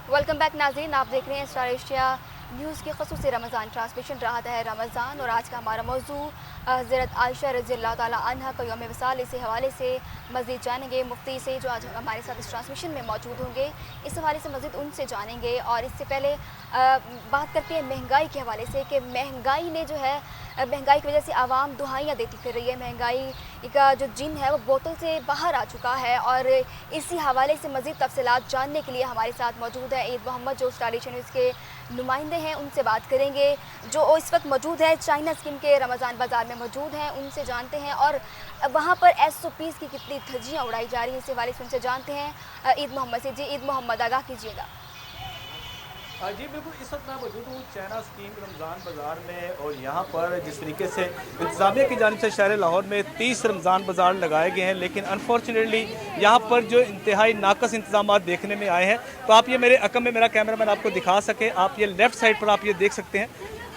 Welcome back नाज़रीन, आप देख रहे हैं स्टार एशिया न्यूज़ की ख़ुसूसी रमज़ान ट्रांसमिशन। राहत है रमज़ान और आज का हमारा मौजू हज़रत आयशा रज़ी अल्लाह ताला अन्हा का यौम विसाल, इसी हवाले से मज़ीद जानेंगे मुफ्ती से जो आज हमारे साथ इस ट्रांसमिशन में मौजूद होंगे। इस हवाले से मज़ीद उनसे जानेंगे और इससे पहले बात करते हैं महंगाई के हवाले से कि महंगाई ने जो है महंगाई की वजह से आवाम दुहाइयाँ देती फिर रही है। महंगाई का जो जिन है वो बोतल से बाहर आ चुका है और इसी हवाले से मज़ीद तफसीलात जानने के लिए हमारे साथ मौजूद है ईद मोहम्मद, जो स्टार एशिया न्यूज़ के नुमाइंदे हैं। उनसे बात करेंगे जो इस वक्त मौजूद है चाइना स्कीम के रमज़ान बाज़ार में मौजूद हैं, उनसे जानते हैं और वहाँ पर SOPs की कितनी धज्जियाँ उड़ाई जा रही हैं, इस हवाले से उनसे जानते हैं ईद मोहम्मद से। जी ईद मोहम्मद, आगाह कीजिएगा। जी बिल्कुल, इस वक्त मैं मौजूद हूँ चाइना स्कीम रमज़ान बाज़ार में और यहाँ पर जिस तरीके से इंतज़ामिया की जानिब से शहर लाहौर में 30 रमज़ान बाज़ार लगाए गए हैं, लेकिन अनफॉर्चुनेटली यहाँ पर जो इंतहाई नाकस इंतज़ाम देखने में आए हैं। तो आप ये मेरे अकम में मेरा कैमरामैन आपको दिखा सके, आप ये लेफ़्ट साइड पर आप ये देख सकते हैं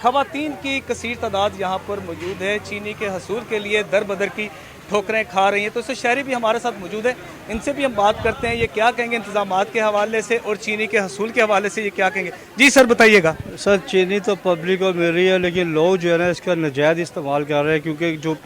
ख़वातीन की कसीर तादाद यहाँ पर मौजूद है। चीनी के हसूल के लिए दर बदर की ठोकरें खा रही हैं। तो इससे शहरी भी हमारे साथ मौजूद है, इनसे भी हम बात करते हैं ये क्या कहेंगे इंतजामात के हवाले से और चीनी के हसूल के हवाले से ये क्या कहेंगे। जी सर बताइएगा। सर चीनी तो पब्लिक को मिल रही है, लेकिन लोग जो है ना इसका नजायज़ इस्तेमाल कर रहे हैं, क्योंकि जो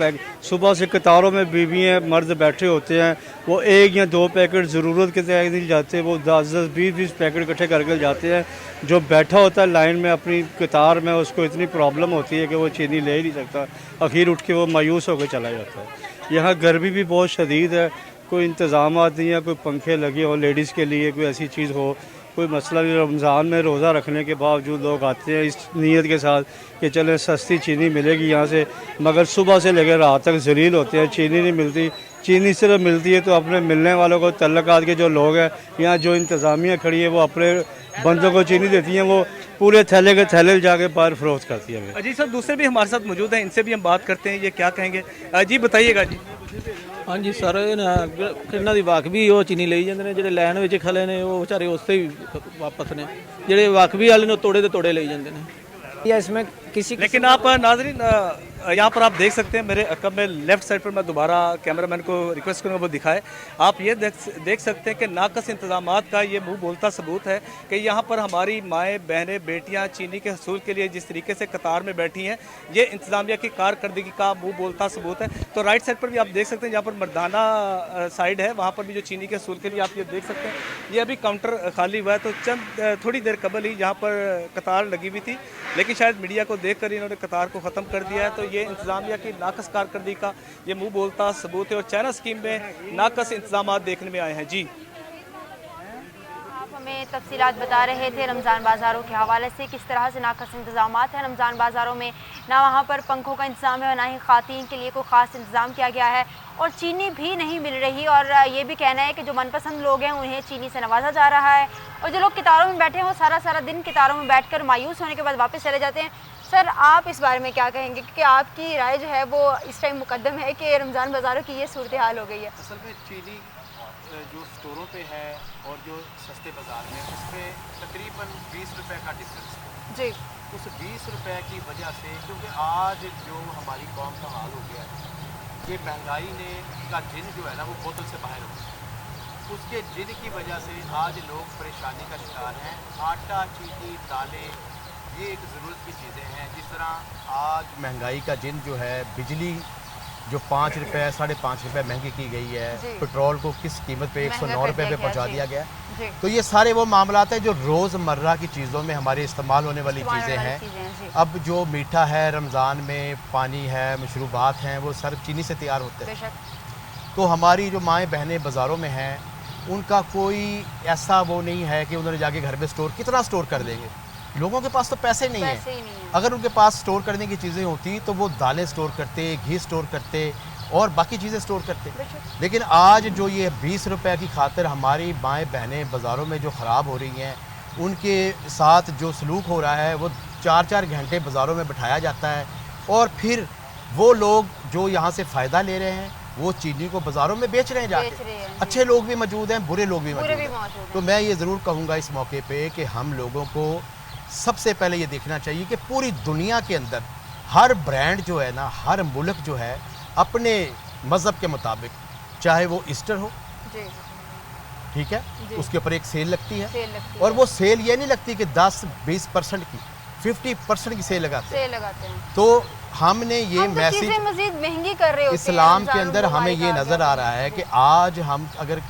सुबह से कतारों में बीवियाँ मर्द बैठे होते हैं, वो एक या दो पैकेट ज़रूरत के तहत नहीं जाते, वो 10-10, 20-20 पैकेट इकट्ठे करके जाते हैं। जो बैठा होता है लाइन में अपनी कतार में, उसको इतनी प्रॉब्लम होती है कि वो चीनी ले ही नहीं सकता, आखिर उठ के वो मायूस होकर चला जाता है। यहाँ गर्मी भी बहुत शदीद है, कोई इंतज़ाम नहीं है, कोई पंखे लगे हो लेडीज़ के लिए, कोई ऐसी चीज़ हो, कोई मसला नहीं। रमज़ान में रोज़ा रखने के बावजूद लोग आते हैं इस नीयत के साथ कि चले सस्ती चीनी मिलेगी यहाँ से, मगर सुबह से लेकर रात तक जलील होते हैं, चीनी नहीं मिलती। चीनी सिर्फ मिलती है तो अपने मिलने वालों को, तल्लकात के जो लोग हैं यहाँ, जो इंतज़ामिया खड़ी है वो अपने बंदों को चीनी देती हैं, वो पूरे थैले के थैले जाके बाहर फरोख्त करती है। जी सर, दूसरे भी हमारे साथ मौजूद हैं, इनसे भी हम बात करते हैं, ये क्या कहेंगे। जी बताइएगा जी। हाँ जी सर, इन्हों की वाकबी वो चीनी ली जाते हैं, जो लैन में खड़े ने वो बेचारे उससे ही वापस ने, जो वाकबी वाले ने तोड़े तो तोड़े ले जाते हैं या इसमें किसी। लेकिन आप नाज़रीन यहाँ पर आप देख सकते हैं मेरे अकब में लेफ़्ट साइड पर, मैं दोबारा कैमरामैन को रिक्वेस्ट करूँगा वो दिखाए। आप ये देख सकते हैं कि नाकस इंतज़ामात का ये मुँह बोलता सबूत है कि यहाँ पर हमारी माएँ बहनें बेटियाँ चीनी के हसूल के लिए जिस तरीके से कतार में बैठी हैं, ये इंतज़ामिया की कारकर्दगी का मुँह बोलता सबूत है। तो राइट साइड पर भी आप देख सकते हैं, जहाँ पर मर्दाना साइड है वहाँ पर भी जो चीनी के हसूल के लिए आप ये देख सकते हैं, ये अभी काउंटर खाली हुआ है। तो चंद थोड़ी देर कबल ही यहाँ पर कतार लगी हुई थी, लेकिन शायद मीडिया को देख कर इन्होंने कतार को ख़त्म कर दिया है। तो ये इंतज़ामिया की नाकस कारकर्दगी का ये मुंह बोलता सबूत है और चाइना स्कीम में नाकस इंतजामात देखने में आए हैं। जी आप हमें तफसीलात बता रहे थे रमज़ान बाज़ारों के हवाले से, किस तरह से नाकस इंतजामात हैं रमज़ान बाज़ारों में। ना वहाँ पर पंखों का इंतज़ाम है, ना ही ख़वातीन के लिए कोई ख़ास इंतज़ाम किया गया है और चीनी भी नहीं मिल रही। और ये भी कहना है कि जो मनपसंद लोग हैं उन्हें चीनी से नवाजा जा रहा है और जो लोग कितारों में बैठे हैं वो सारा दिन कितारों में बैठकर मायूस होने के बाद वापस चले जाते हैं। सर आप इस बारे में क्या कहेंगे, क्योंकि आपकी राय जो है वो इस टाइम मुकद्दम है कि रमज़ान बाज़ारों की ये सूरत हाल हो गई है। असल में चीनी जो स्टोरों पे है और जो सस्ते बाज़ार में, उस पर तकरीबन 20 रुपये का डिफरेंस है जी। उस 20 रुपये की वजह से, क्योंकि आज जो हमारी कौम का हाल हो गया है, ये महंगाई ने का जिन जो है ना वो बोतल से बाहर हो गया, उसके जिन की वजह से आज लोग परेशानी का शिकार हैं। आटा, चीनी, दालें, ये एक ज़रूरत की चीज़ें हैं। जिस तरह आज महंगाई का जिन जो है, बिजली जो 5 रुपये 5.5 रुपये महंगी की गई है, पेट्रोल को किस कीमत पे 109 रुपये पे पहुंचा दिया गया। तो ये सारे वो मामलात हैं जो रोज़मर्रा की चीज़ों में हमारे इस्तेमाल होने वाली चीज़ें हैं। अब जो मीठा है रमज़ान में, पानी है, मशरूबात हैं, वो सब चीनी से तैयार होते हैं। तो हमारी जो माएँ बहनें बाज़ारों में हैं, उनका कोई ऐसा वो नहीं है कि उन्होंने जाके घर में स्टोर, कितना स्टोर कर देंगे। लोगों के पास तो पैसे नहीं है। अगर उनके पास स्टोर करने की चीज़ें होती तो वो दालें स्टोर करते, घी स्टोर करते और बाकी चीज़ें स्टोर करते। लेकिन आज जो ये 20 रुपये की खातिर हमारी माएँ बहनें बाज़ारों में जो ख़राब हो रही हैं, उनके साथ जो सलूक हो रहा है, वो 4-4 घंटे बाज़ारों में बिठाया जाता है और फिर वो लोग जो यहाँ से फ़ायदा ले रहे हैं वो चीनी को बाज़ारों में बेच रहे हैं जाके। अच्छे लोग भी मौजूद हैं, बुरे लोग भी मौजूद हैं। तो मैं ये ज़रूर कहूँगा इस मौके पर कि हम लोगों को सबसे पहले ये देखना चाहिए कि पूरी दुनिया के अंदर हर ब्रांड जो है ना, हर मुल्क जो है अपने मज़हब के मुताबिक, चाहे वो ईस्टर हो, ठीक है, जी। उसके ऊपर एक सेल लगती है, सेल लगती और है। वो सेल ये नहीं लगती कि 10-20% की, 50% की सेल लगाते हैं। सेल लगाते हैं। तो हमने ये हम तो मैसेज चीजें मजीद महंगी कर रहे होते हैं इस्लाम के रमजान अंदर हमें मुबारक ये आ नज़र गया। आ रहा है कि आज हम अगर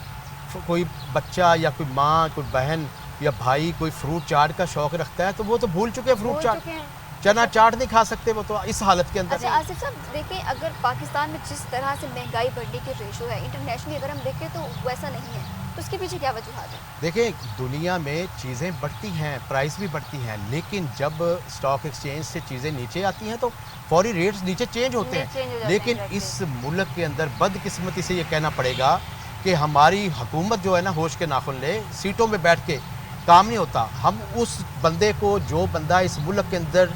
कोई बच्चा या कोई माँ, कोई बहन या भाई कोई फ्रूट चाट का शौक रखता है तो वो तो भूल चुके हैं फ्रूट भूल चाट, चुके हैं। चना चाट नहीं खा सकते वो तो इस हालत के अंदर। अच्छा आसिफ साहब देखिए, अगर पाकिस्तान में जिस तरह से महंगाई बढ़ने की रेशो है इंटरनेशनली अगर हम देखें तो वैसा नहीं है, तो उसके पीछे क्या वजूहत है? देखिए, दुनिया में चीज़ें बढ़ती हैं, प्राइस भी बढ़ती हैं, लेकिन जब स्टॉक एक्सचेंज से चीज़ें नीचे आती हैं तो फौरी रेट्स नीचे चेंज होते चेंज हो हैं। जाते लेकिन हैं, इस मुल्क के अंदर बदकिस्मती से ये कहना पड़ेगा कि हमारी हुकूमत जो है ना, होश के नाखुन ले, सीटों में बैठ के काम नहीं होता। हम उस बंदे को, जो बंदा इस मुल्क के अंदर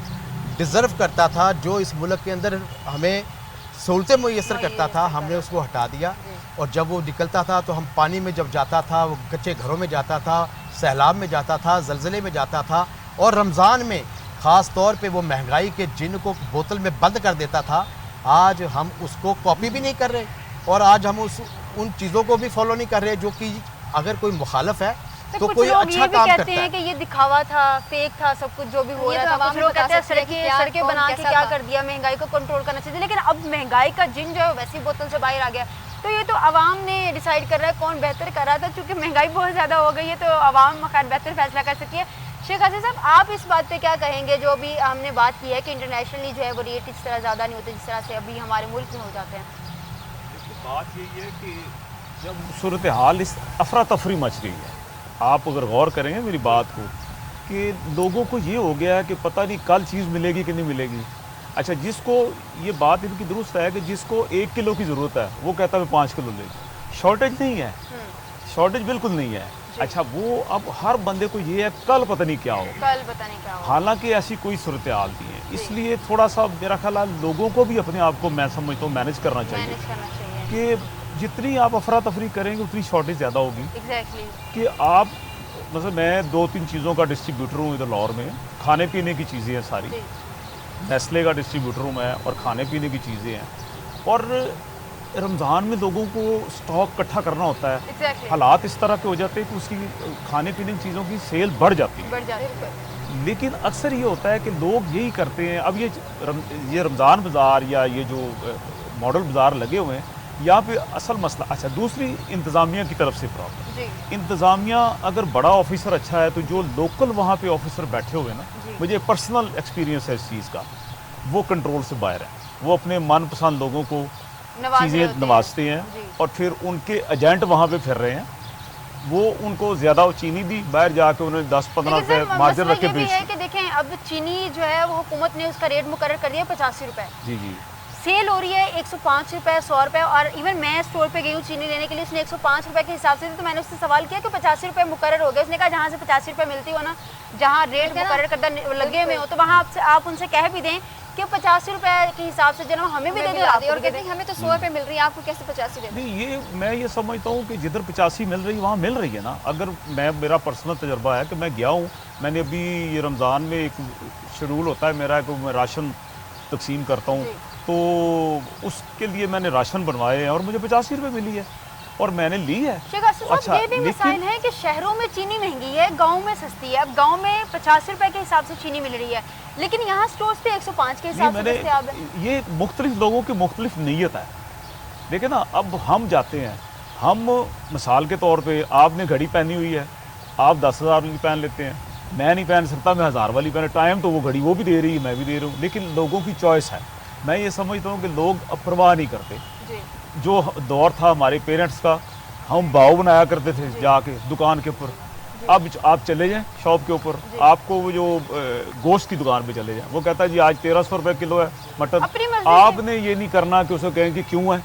डिज़र्व करता था, जो इस मुल्क के अंदर हमें सहूलतें मुयसर करता था, हमने उसको हटा दिया। और जब वो निकलता था तो हम पानी में जब जाता था, वो कच्चे घरों में जाता था, सैलाब में जाता था, ज़लज़ले में जाता था, और रमज़ान में ख़ास तौर पे वो महंगाई के जिन को बोतल में बंद कर देता था। आज हम उसको कॉपी भी नहीं कर रहे, और आज हम उन चीज़ों को भी फॉलो नहीं कर रहे जो कि अगर कोई मुखालफ है तो कुछ कोई लोग अच्छा ये भी काम कहते करता हैं है। कि ये दिखावा था, फेक था, सब कुछ जो भी हो ये रहा तो था। अवाम कुछ ही लोग बता कहते हैं सकते हैं कि क्या, सड़कें कौन बना के कैसा क्या था। कर दिया, महंगाई को कंट्रोल करना चाहिए, लेकिन अब महंगाई का जिन जो है वैसी बोतल से बाहर आ गया। तो ये तो अवाम ने डिसाइड कर रहा है कौन बेहतर कर रहा था, क्योंकि महंगाई बहुत ज़्यादा हो गई है, तो अवाम खैर बेहतर फैसला कर सकती है। शेख आसिफ साहब, आप इस बात पे क्या कहेंगे, जो भी हमने बात की है कि इंटरनेशनली जो है वो रेट इस तरह ज़्यादा नहीं होते जिस तरह से अभी हमारे मुल्क में हो जाते हैं? बात यही है कि जब सूरत हाल इस अफरा तफरी मच गई है, आप अगर गौर करेंगे मेरी बात को, कि लोगों को ये हो गया है कि पता नहीं कल चीज़ मिलेगी कि नहीं मिलेगी। अच्छा, जिसको ये बात इनकी दुरुस्त है कि जिसको 1 किलो की ज़रूरत है वो कहता है मैं 5 किलो ले, शॉर्टेज नहीं है, शॉर्टेज बिल्कुल नहीं है। अच्छा, वो अब हर बंदे को ये है कल पता नहीं क्या हो, कल पता नहीं क्या होगा। हालांकि ऐसी कोई सूरत हाल नहीं है। इसलिए थोड़ा सा मेरा ख्याल है लोगों को भी अपने आप को, मैं समझता हूँ, मैनेज करना चाहिए मैनेज करना चाहिए। कि जितनी आप अफरा तफरी करेंगे उतनी शॉर्टेज ज़्यादा होगी। एग्जैक्टली। कि आप मतलब मैं 2-3 चीज़ों का डिस्ट्रीब्यूटर हूँ इधर लाहौर में, खाने पीने की चीज़ें हैं सारी, नेस्ले का डिस्ट्रीब्यूटर हूँ मैं, और खाने पीने की चीज़ें हैं। और रमज़ान में लोगों को स्टॉक इकट्ठा करना होता है, एग्जैक्टली। हालात इस तरह के हो जाते हैं कि उसकी खाने पीने की चीज़ों की सेल बढ़ जाती है। बढ़ जाती है। लेकिन अक्सर ये होता है कि लोग यही करते हैं। अब ये रमज़ान बाज़ार या ये जो मॉडल बाज़ार लगे हुए हैं, यहाँ पे असल मसला, अच्छा दूसरी इंतज़ामिया की तरफ से प्रॉब्लम। जी। इंतज़ामिया अगर बड़ा ऑफिसर अच्छा है तो जो लोकल वहाँ पे ऑफिसर बैठे हुए हैं ना, मुझे पर्सनल एक्सपीरियंस है इस चीज़ का, वो कंट्रोल से बाहर है। वो अपने मनपसंद लोगों को चीज़ें नवाजते हैं, और फिर उनके एजेंट वहाँ पे फिर रहे हैं, वो उनको ज़्यादा चीनी दी, बाहर जाके उन्होंने 10-15 रुपये मार्जिन रख के ये भी है बेच। कि देखें, अब चीनी जो है वो हुकूमत ने उसका रेट मुकर्रर कर दिया 85 रुपये। जी जी। सेल हो रही है 105 रुपये, 100 रुपये। और इवन मैं स्टोर पे गई हूँ चीनी लेने के लिए, उसने 105 रुपये के हिसाब से दी, तो मैंने उससे सवाल किया कि 85 रुपये मुकर्रर हो गए। उसने कहा जहाँ से 85 रुपये मिलती हो ना, जहाँ रेट मुकर्रर करदा लगे हुए हो, तो वहाँ आप उनसे कह भी दें कि 85 रुपये के हिसाब से जो हमें भी दे दें, और कहते हैं हमें तो 100 रुपये मिल रही है, आपको कैसे 85 दे? नहीं, ये मैं ये समझता हूँ कि जिधर 85 मिल रही है वहाँ मिल रही है ना। अगर मेरा पर्सनल तजर्बा है कि मैं गया हूँ, मैंने अभी ये रमज़ान में एक शेड्यूल होता है मेरा कि मैं राशन तकसीम करता हूँ, तो उसके लिए मैंने राशन बनवाए हैं और मुझे 85 रुपये मिली है और मैंने ली है। शेख आसिफ साहब, ये भी मसाइल है कि शहरों में चीनी महंगी है, गांव में सस्ती है। अब गांव में 85 रुपए के हिसाब से चीनी मिल रही है, लेकिन यहाँ स्टोर्स पे 105 के हिसाब से दस्तयाब है। ये मुख्तलिफ लोगों की मुख्तलिफ नीयत है। देखिए ना, अब हम जाते हैं, हम मिसाल के तौर पे आपने घड़ी पहनी हुई है, आप 10,000 की पहन लेते हैं, मैं नहीं पहन सकता, मैं 1000 वाली पहने। टाइम तो वो घड़ी वो भी दे रही है, मैं भी दे रहा हूँ, लेकिन लोगों की चॉइस है। मैं ये समझता हूँ कि लोग अब परवाह नहीं करते। जो दौर था हमारे पेरेंट्स का, हम भाव बनाया करते थे जाके दुकान के ऊपर। अब आप चले जाएं शॉप के ऊपर, आपको वो जो गोश्त की दुकान पे चले जाएं, वो कहता है जी आज 1300 रुपये किलो है मटन। आपने ये नहीं करना कि उसे कहें कि क्यों है,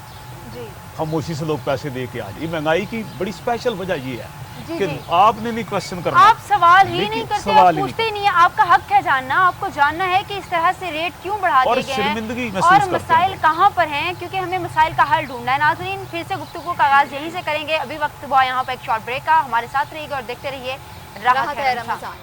खामोशी से लोग पैसे दे के आ जाए। महंगाई की बड़ी स्पेशल वजह ये है कि आपने नहीं क्वेश्चन करना, आप सवाल ही नहीं करते, आप पूछते ही नहीं है। आपका हक है जानना, आपको जानना है कि इस तरह से रेट क्यों बढ़ा दिए गए हैं और मसाइल कहाँ पर हैं, क्योंकि हमें मसाइल का हल ढूंढना है। नाज़रीन, फिर से गुफ्तगू का आगाज़ यहीं से करेंगे। अभी वक्त हुआ यहाँ पर एक शॉर्ट ब्रेक का, हमारे साथ रहिएगा और देखते रहिए राहत है रमज़ान।